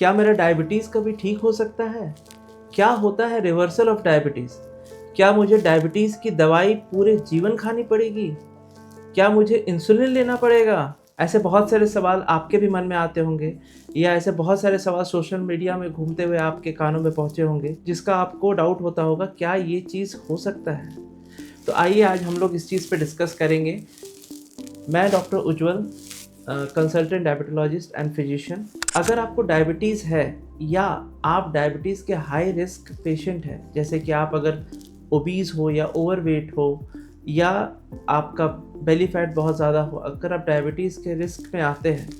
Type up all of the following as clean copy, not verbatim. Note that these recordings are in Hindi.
क्या मेरा डायबिटीज़ कभी ठीक हो सकता है? क्या होता है रिवर्सल ऑफ डायबिटीज़? क्या मुझे डायबिटीज़ की दवाई पूरे जीवन खानी पड़ेगी? क्या मुझे इंसुलिन लेना पड़ेगा? ऐसे बहुत सारे सवाल आपके भी मन में आते होंगे, या ऐसे बहुत सारे सवाल सोशल मीडिया में घूमते हुए आपके कानों में पहुँचे होंगे, जिसका आपको डाउट होता होगा क्या ये चीज़ हो सकता है? तो आइए आज हम लोग इस चीज़ पे डिस्कस करेंगे। मैं doctor Ujjwal, consultant diabetologist and physician. अगर आपको डायबिटीज़ है या आप डायबिटीज़ के हाई रिस्क पेशेंट हैं, जैसे कि आप अगर ओबीज़ हो या ओवरवेट हो या आपका बेली फैट बहुत ज़्यादा हो, अगर आप डायबिटीज़ के रिस्क में आते हैं,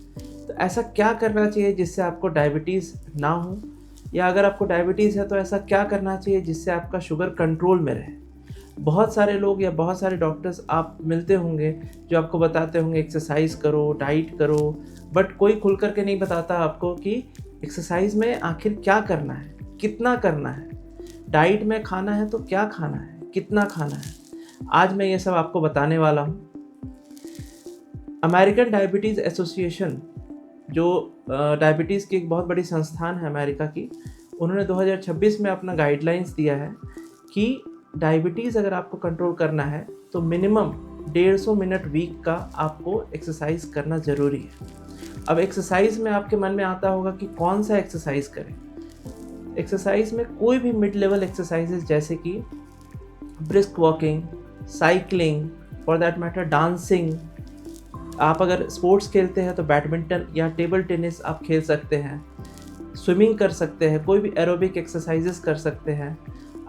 तो ऐसा क्या करना चाहिए जिससे आपको डायबिटीज़ ना हो? या अगर आपको डायबिटीज़ है तो ऐसा क्या करना चाहिए जिससे आपका शुगर कंट्रोल में रहे? बहुत सारे लोग या बहुत सारे डॉक्टर्स आप मिलते होंगे जो आपको बताते होंगे एक्सरसाइज करो, डाइट करो, बट कोई खुल कर के नहीं बताता आपको कि एक्सरसाइज में आखिर क्या करना है, कितना करना है, डाइट में खाना है तो क्या खाना है, कितना खाना है। आज मैं ये सब आपको बताने वाला हूँ। अमेरिकन डायबिटीज़ एसोसिएशन, जो डायबिटीज़ की एक बहुत बड़ी संस्थान है अमेरिका की, उन्होंने 2026 में अपना गाइडलाइंस दिया है कि डायबिटीज़ अगर आपको कंट्रोल करना है तो मिनिमम 150 मिनट वीक का आपको एक्सरसाइज करना ज़रूरी है। अब एक्सरसाइज में आपके मन में आता होगा कि कौन सा एक्सरसाइज करें। एक्सरसाइज में कोई भी मिड लेवल एक्सरसाइजेज जैसे कि brisk walking, cycling, for that matter dancing. आप अगर स्पोर्ट्स खेलते हैं तो बैडमिंटन या टेबल टेनिस आप खेल सकते हैं, स्विमिंग कर सकते हैं, कोई भी एरोबिक एक्सरसाइजेस कर सकते हैं।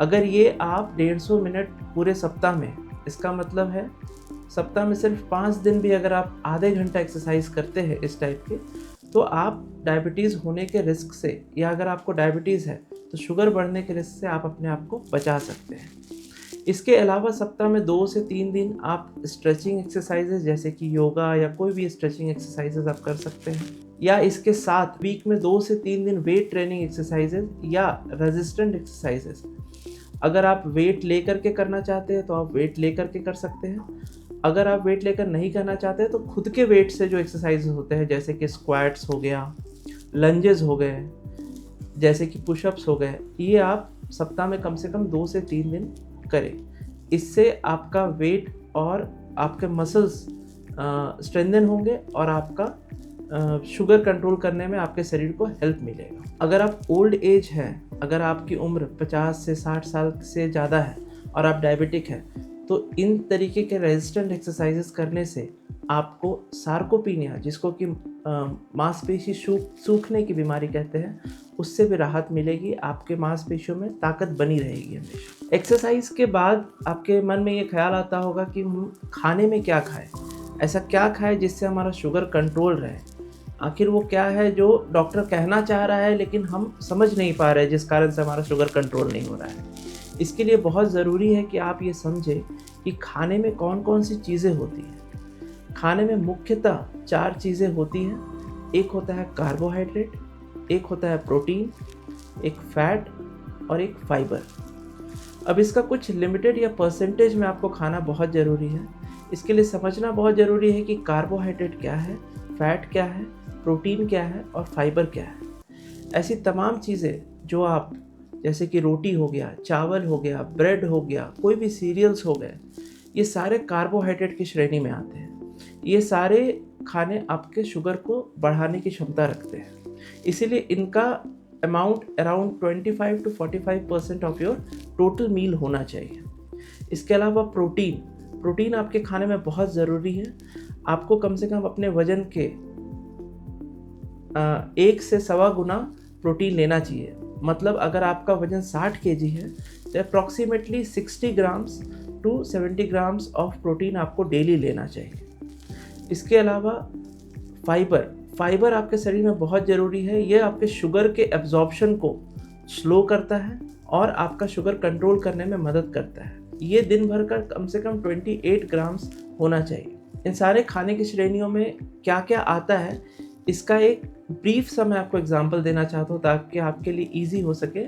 अगर ये आप 150 मिनट पूरे सप्ताह में, इसका मतलब है सप्ताह में सिर्फ 5 दिन भी अगर आप आधे घंटा एक्सरसाइज करते हैं इस टाइप के, तो आप डायबिटीज़ होने के रिस्क से, या अगर आपको डायबिटीज़ है तो शुगर बढ़ने के रिस्क से आप अपने आप को बचा सकते हैं। इसके अलावा सप्ताह में 2 से 3 दिन आप स्ट्रेचिंग एक्सरसाइजेज जैसे कि योगा या कोई भी स्ट्रेचिंग एक्सरसाइजेज आप कर सकते हैं, या इसके साथ वीक में 2 से 3 दिन वेट ट्रेनिंग एक्सरसाइजेज या रेजिस्टेंट एक्सरसाइजेज। अगर आप वेट लेकर के करना चाहते हैं तो आप वेट लेकर के कर सकते हैं। अगर आप वेट लेकर नहीं करना चाहते तो खुद के वेट से जो एक्सरसाइजेज होते हैं, जैसे कि स्क्वाट्स हो गया, लंजेस हो गए, जैसे कि पुशअप्स हो गए, ये आप सप्ताह में कम से कम 2 से 3 दिन करें। इससे आपका वेट और आपके मसल्स स्ट्रेंथन होंगे और आपका शुगर कंट्रोल करने में आपके शरीर को हेल्प मिलेगा। अगर आप ओल्ड एज हैं, अगर आपकी उम्र 50 से 60 साल से ज़्यादा है और आप डायबिटिक हैं, तो इन तरीके के रेजिस्टेंट एक्सरसाइजेस करने से आपको सार्कोपीनिया, जिसको कि मांसपेशी सूखने की बीमारी कहते हैं, उससे भी राहत मिलेगी। आपके मांसपेशियों में ताकत बनी रहेगी हमेशा। एक्सरसाइज के बाद आपके मन में ये ख्याल आता होगा कि हम खाने में क्या खाएं, ऐसा क्या खाएं जिससे हमारा शुगर कंट्रोल रहे। आखिर वो क्या है जो डॉक्टर कहना चाह रहा है लेकिन हम समझ नहीं पा रहे, जिस कारण से हमारा शुगर कंट्रोल नहीं हो रहा है। इसके लिए बहुत ज़रूरी है कि आप ये समझें कि खाने में कौन कौन सी चीज़ें होती हैं। खाने में मुख्यतः 4 चीज़ें होती हैं। एक होता है कार्बोहाइड्रेट, एक होता है प्रोटीन, एक फैट और एक फाइबर। अब इसका कुछ लिमिटेड या परसेंटेज में आपको खाना बहुत ज़रूरी है। इसके लिए समझना बहुत ज़रूरी है कि कार्बोहाइड्रेट क्या है, फैट क्या है, प्रोटीन क्या है और फाइबर क्या है। ऐसी तमाम चीज़ें जो आप, जैसे कि रोटी हो गया, चावल हो गया, ब्रेड हो गया, कोई भी सीरियल्स हो गए, ये सारे कार्बोहाइड्रेट की श्रेणी में आते हैं। ये सारे खाने आपके शुगर को बढ़ाने की क्षमता रखते हैं, इसीलिए इनका amount around 25 to 45% of your total meal होना चाहिए। इसके अलावा प्रोटीन आपके खाने में बहुत ज़रूरी है। आपको कम से कम अपने वजन के 1 से सवा गुना प्रोटीन लेना चाहिए। मतलब अगर आपका वजन 60 kg है तो approximately 60 grams to 70 grams of protein आपको डेली लेना चाहिए। इसके अलावा फाइबर आपके शरीर में बहुत ज़रूरी है। ये आपके शुगर के एब्जॉर्प्शन को स्लो करता है और आपका शुगर कंट्रोल करने में मदद करता है। ये दिन भर का कम से कम 28 ग्राम्स होना चाहिए। इन सारे खाने की श्रेणियों में क्या क्या आता है, इसका एक ब्रीफ सा मैं आपको एग्जांपल देना चाहता हूँ ताकि आपके लिए इजी हो सके।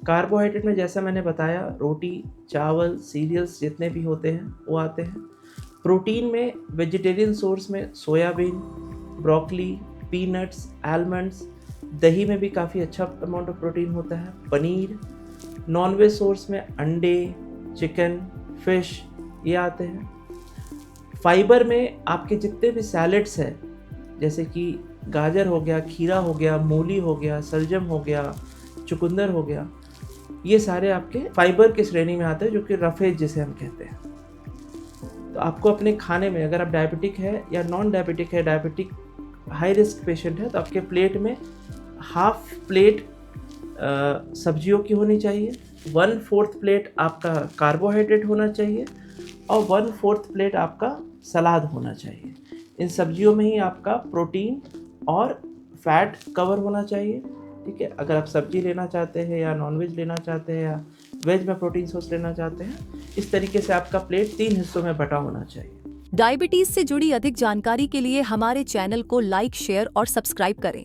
कार्बोहाइड्रेट में जैसा मैंने बताया, रोटी, चावल, सीरियल्स जितने भी होते हैं वो आते हैं। प्रोटीन में वेजिटेरियन सोर्स में सोयाबीन, ब्रोकली, पीनट्स, आलमंड्स, दही में भी काफ़ी अच्छा अमाउंट ऑफ प्रोटीन होता है। पनीर, नॉन-वेज सोर्स में अंडे, चिकन, फिश ये आते हैं। फाइबर में आपके जितने भी सैलेड्स हैं, जैसे कि गाजर हो गया, खीरा हो गया, मूली हो गया, सलजम हो गया, चुकंदर हो गया, ये सारे आपके फाइबर की श्रेणी में आते हैं, जो कि रफेज जिसे हम कहते हैं। तो आपको अपने खाने में, अगर आप डायबिटिक है या नॉन डायबिटिक है, डायबिटिक हाई रिस्क पेशेंट है, तो आपके प्लेट में हाफ प्लेट सब्जियों की होनी चाहिए, 1/4 प्लेट आपका कार्बोहाइड्रेट होना चाहिए और 1/4 प्लेट आपका सलाद होना चाहिए। इन सब्जियों में ही आपका प्रोटीन और फैट कवर होना चाहिए, ठीक है। अगर आप सब्जी लेना चाहते हैं या नॉनवेज लेना चाहते हैं या वेज में प्रोटीन सोर्स लेना चाहते हैं, इस तरीके से आपका प्लेट 3 हिस्सों में बटा होना चाहिए। डायबिटीज से जुड़ी अधिक जानकारी के लिए हमारे चैनल को लाइक, शेयर और सब्सक्राइब करें।